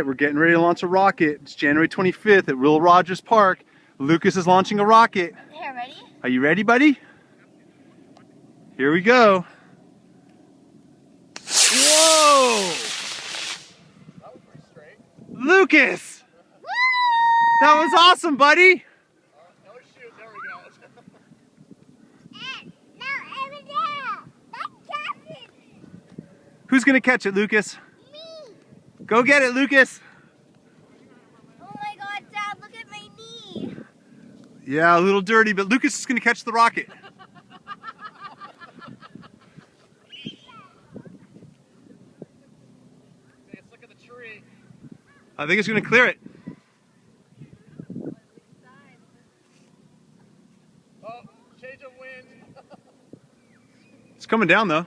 right, we're getting ready to launch a rocket. It's January 25th at Will Rogers Park. Lucas is launching a rocket. Here, ready? Are you ready, buddy? Here we go. Whoa! That was pretty straight. Lucas! Woo! That was awesome, buddy! Oh shoot, there we go. No, over there. That's Captain. Who's gonna catch it, Lucas? Me. Go get it, Lucas! Oh my God, Dad, look at my knee. Yeah, a little dirty, but Lucas is gonna catch the rocket. Let's look at the tree. I think it's gonna clear it. Oh, change of wind. It's coming down though.